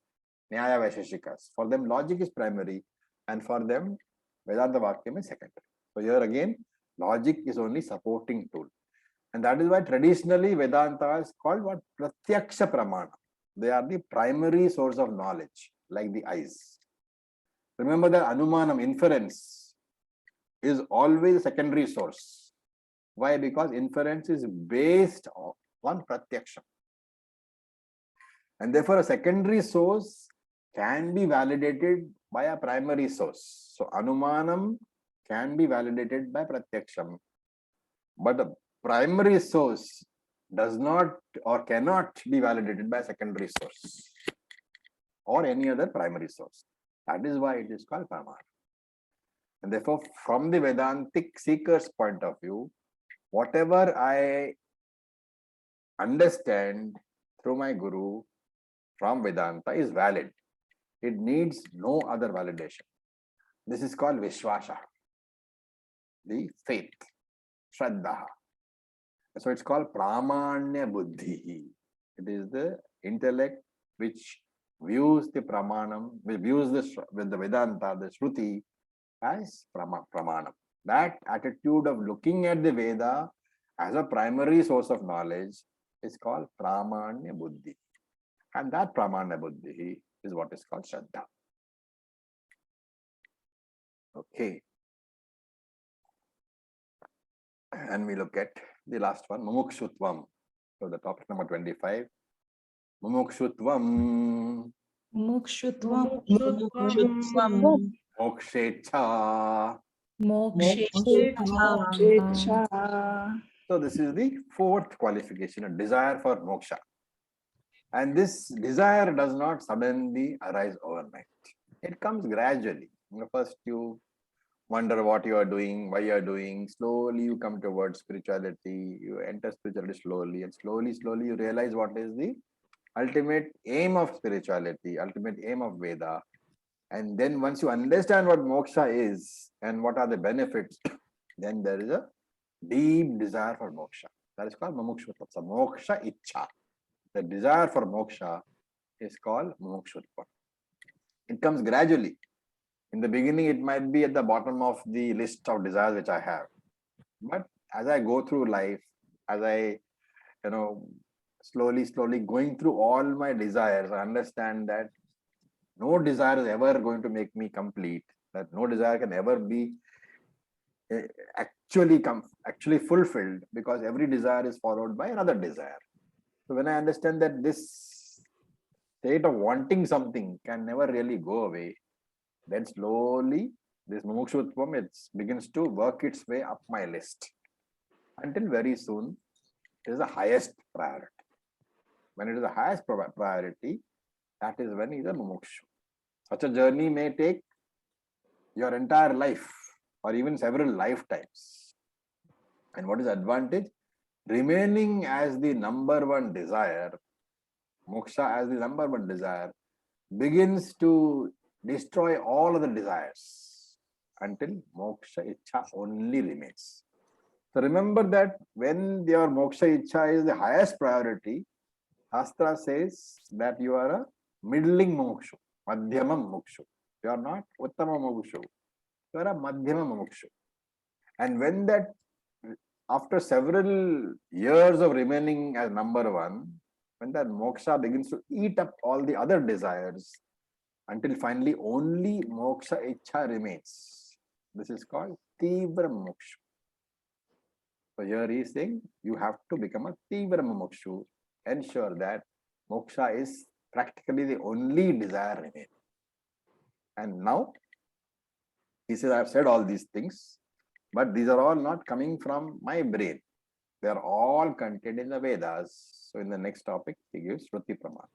Nyaya Vaisheshikas, for them logic is primary and for them Vedanta Vakyam is secondary. So here again, logic is only supporting tool. And that is why traditionally Vedanta is called what? Pratyaksha Pramana. They are the primary source of knowledge, like the eyes. Remember that Anumanam, inference, is always a secondary source. Why? Because inference is based on Pratyaksha. And therefore a secondary source can be validated by a primary source. So Anumanam can be validated by Pratyaksham. But the primary source does not or cannot be validated by a secondary source or any other primary source. That is why it is called Pramana. And therefore, from the Vedantic seeker's point of view, whatever I understand through my Guru from Vedanta is valid. It needs no other validation. This is called Vishwasa, the faith, Shraddha. So it's called Pramanya Buddhi. It is the intellect which views the Pramanam, which views with the Vedanta, the Shruti, as Pramanam. That attitude of looking at the Veda as a primary source of knowledge is called Pramanya Buddhi. And that Pramanya Buddhi is what is called Shraddha. Okay. And we look at the last one, Mumukshutvam. So the topic number 25. Mumukshutvam. Mukshutvam. Mokshecha. Mokshecha. So this is the fourth qualification, a desire for moksha. And this desire does not suddenly arise overnight. It comes gradually. First you wonder what you are doing, why you are doing. Slowly you come towards spirituality. You enter spirituality slowly, and slowly you realize what is the ultimate aim of spirituality, ultimate aim of Veda. And then once you understand what moksha is and what are the benefits, then there is a deep desire for moksha. That is called mumukshutva. Moksha ichha. The desire for moksha is called mumukshutva. It comes gradually. In the beginning, it might be at the bottom of the list of desires which I have. But as I go through life, as I, slowly going through all my desires, I understand that no desire is ever going to make me complete. That no desire can ever be actually fulfilled, because every desire is followed by another desire. So when I understand that this state of wanting something can never really go away, then slowly this mumukshutvam, it begins to work its way up my list until very soon it is the highest priority. When it is the highest priority, that is when it is a mumukshu. Such a journey may take your entire life or even several lifetimes. And what is the advantage? Remaining as the number one desire, moksha as the number one desire, begins to destroy all other desires until moksha ichha only remains. So remember that when your moksha ichha is the highest priority, Shastra says that you are a middling mumukshu, madhyamam mumukshu. You are not uttama mumukshu. You are a madhyama mumukshu. And when that, after several years of remaining as number one, when that moksha begins to eat up all the other desires, until finally only moksha ichha remains. This is called tivra mumukshu. So here he is saying you have to become a tivra mumukshu. Ensure that moksha is practically the only desire remaining. And now he says, I have said all these things, but these are all not coming from my brain. They are all contained in the Vedas. So in the next topic, he gives Shruti Pramana.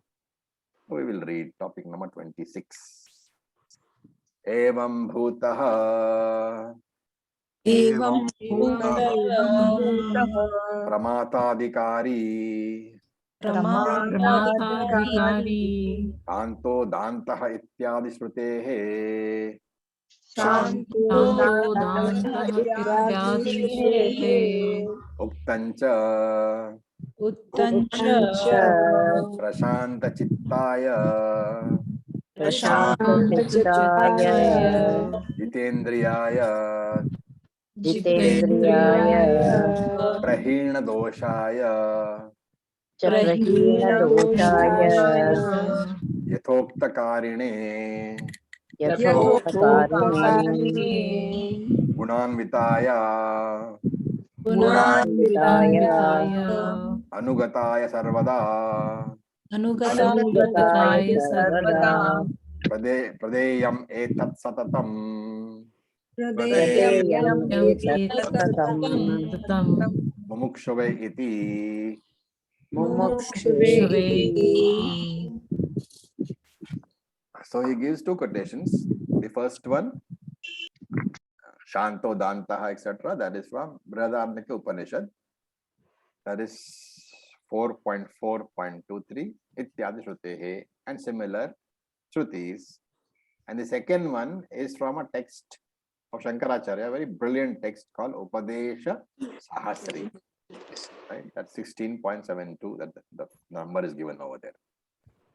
So we will read topic number 26. Evam bhutaha pramatadikari Pramatadikari Shanto dantaha ityadi shrutehe Shanto Dantaha Ityadi Shrutehe Uktancha Prashanta Chittaya Prashanta Chittaya Jitendriyaya Jitendriyaya Prahina Doshaya Prahina Doshaya Yathokta Karine Gunanvitaya Gunanvitaya Anugataya Sarvada Anugataya Sarvada Pradeyam Etat Satatam Pradeyam Etatam Mumukshave iti. Mumukshve. So he gives two quotations. The first one, Shanto Dantaha, etc. That is from Brihadaranyaka Upanishad. That is 4.4.23. Ityadi Shrutehe and similar Shrutis. And the second one is from a text of Shankaracharya, a very brilliant text called Upadesha Sahasri. Right? That's 16.72. That the number is given over there.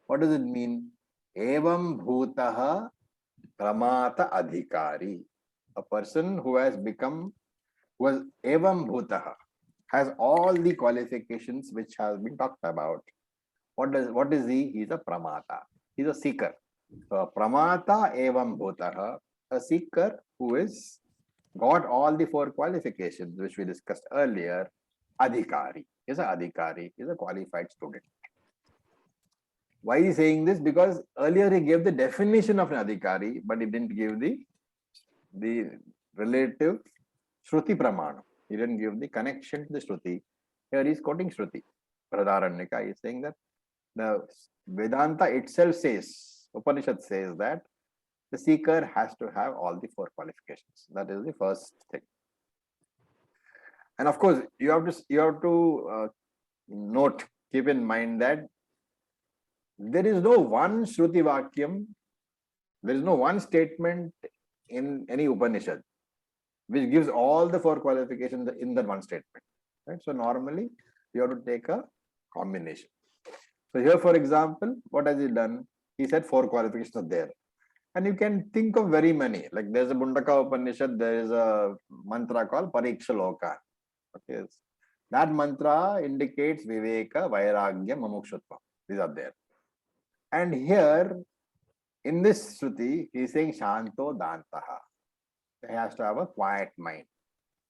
What does it mean? Evam bhutaha pramata adhikari. A person who has become, who has evam bhutaha, has all the qualifications which has been talked about. What is he? He is a pramata. He is a seeker. So a pramata evam bhutaha, a seeker who is got all the four qualifications which we discussed earlier. Adhikari is a adhikari, is a qualified student. Why is he saying this? Because earlier he gave the definition of an adhikari, but he didn't give the relative Shruti Pramana. He didn't give the connection to the Shruti. Here he is quoting Shruti. Pradharanyaka is saying that the Vedanta itself says, Upanishad says that the seeker has to have all the 4 qualifications. That is the first thing. And of course, you have to note, keep in mind that there is no one Shruti Vakyam, there is no one statement in any Upanishad which gives all the 4 qualifications in that one statement. Right? So normally you have to take a combination. So here, for example, what has he done? He said 4 qualifications are there. And you can think of very many. Like there's a Mundaka Upanishad, there is a mantra called Pariksha Loka. Okay. That mantra indicates Viveka, Vairagya, Mumukshutva. These are there. And here, in this Shruti, he is saying Shanto Dantaha. He has to have a quiet mind.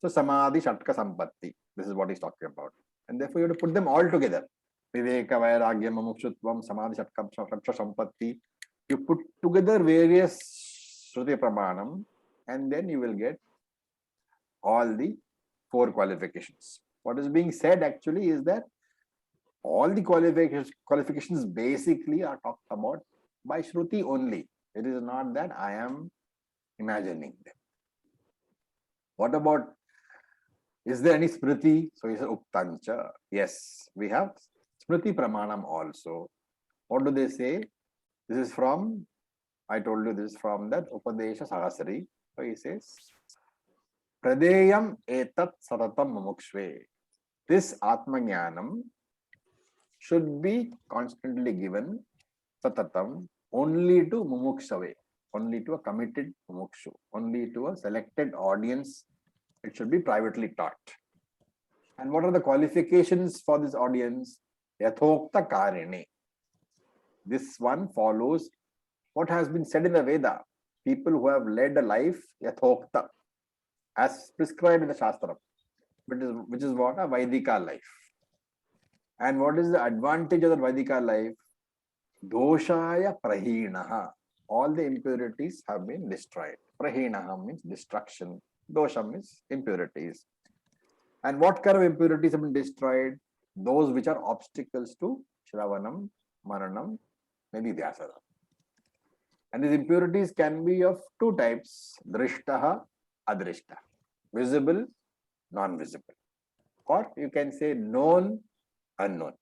So Samadhi Shatka Sampatti. This is what he's talking about. And therefore you have to put them all together. Viveka, Vairagya, Mumukshutvam, Samadhi Shatka Sampatti. You put together various Shruti Pramanam and then you will get all the 4 qualifications. What is being said actually is that all the qualifications basically are talked about by Shruti only. It is not that I am imagining them. What about, is there any Smriti? So he said Uktancha. Yes, we have Smriti Pramanam also. What do they say? This is from, I told you this is from that Upadesha Sahasri. So he says, Pradeyam etat satatam mumukshve. This Atmajnanam should be constantly given satatam only to mumukshave, only to a committed mumukshu, only to a selected audience. It should be privately taught. And what are the qualifications for this audience? Yathokta karine. This one follows what has been said in the Veda. People who have led a life yathokta, as prescribed in the Shastra, which is what? A Vaidika life. And what is the advantage of the Vaidika life? Doshaya prahinaha. All the impurities have been destroyed. Prahinaha means destruction. Dosha means impurities. And what kind of impurities have been destroyed? Those which are obstacles to Shravanam, Maranam, maybe Vyasada. And these impurities can be of 2 types. Drishtaha, Adrishta. Visible, non-visible. Or you can say known, unknown.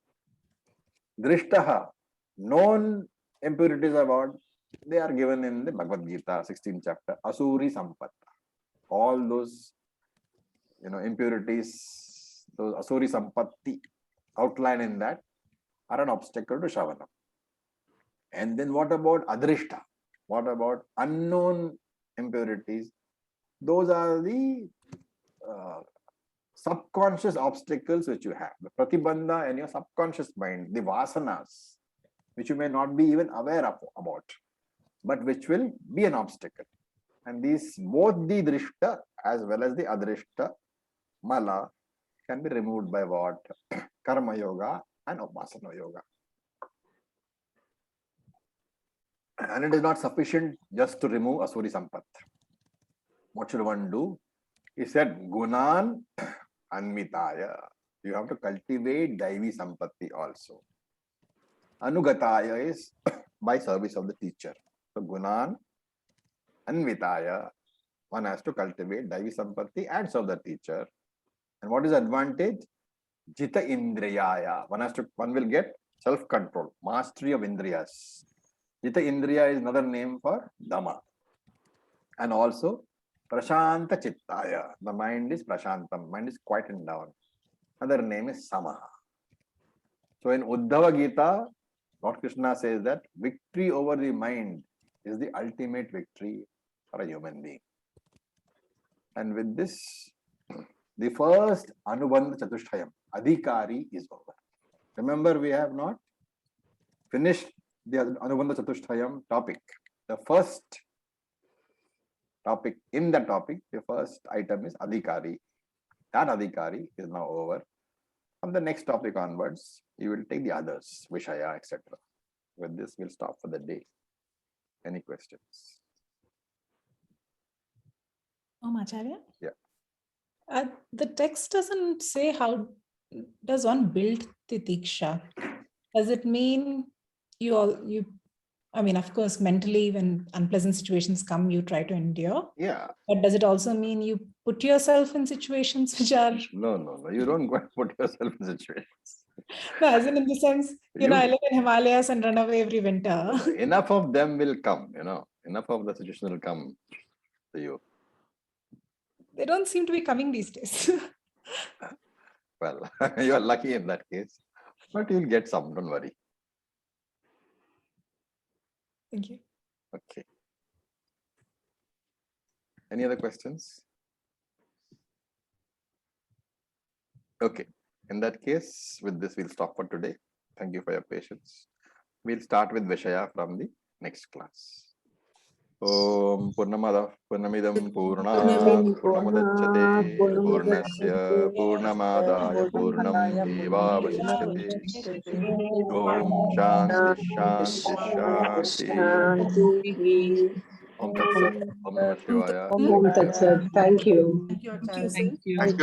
Drishtaha, known impurities are what? They are given in the Bhagavad Gita, 16th chapter. Asuri Sampatta. All those impurities, those Asuri Sampatti outlined in that are an obstacle to Shravanam. And then what about Adrishta? What about unknown impurities? Those are the subconscious obstacles which you have. The pratibandha in your subconscious mind, the vasanas, which you may not be even aware of about, but which will be an obstacle. And these, both the drishta as well as the adrishta, mala, can be removed by what? Karma yoga and upasana yoga. And it is not sufficient just to remove Asuri Sampat. What should one do? He said, Gunan Anmitaya. You have to cultivate Daivi Sampatti also. Anugataya is by service of the teacher. So Gunan Anvitaya, one has to cultivate Daivi Sampatti and serve the teacher. And what is the advantage? Jita Indriyaya. One will get self-control, mastery of Indriyas. Jita Indriya is another name for Dhamma. And also Prashanta Chittaya. The mind is Prashantam. Mind is quietened down. Another name is Samaha. So in Uddhava Gita, Lord Krishna says that victory over the mind is the ultimate victory for a human being. And with this, the first Anubandha Chatushtayam, Adhikari, is over. Remember, we have not finished the Anubandha Chatushtayam topic. The first topic in the topic, the first item is Adhikari. That Adhikari is now over. From the next topic onwards, you will take the others, Vishaya, etc. With this, we'll stop for the day. Any questions? Acharya? Yeah. The text doesn't say how does one build titiksha. Does it mean I mean, of course, mentally, when unpleasant situations come, you try to endure. Yeah. But does it also mean you put yourself in situations which are... No. You don't go and put yourself in situations. No, as in the sense, I live in Himalayas and run away every winter. Enough of them will come, enough of the situation will come to you. They don't seem to be coming these days. Well, you are lucky in that case, but you'll get some, don't worry. Thank you. Okay. Any other questions? Okay. In that case, with this, we'll stop for today. Thank you for your patience. We'll start with Vishaya from the next class. Om Purnamada Purnamidam Purnat Purnamudachyate Purnasya Purnamadaya Purnam Eva Vasishyate. Om Shanti Shanti Shanti. Om Tat Sat. Om Namah Shivaya. Om Tat Sat. Thank you. Thank you, Acharya. Thank you.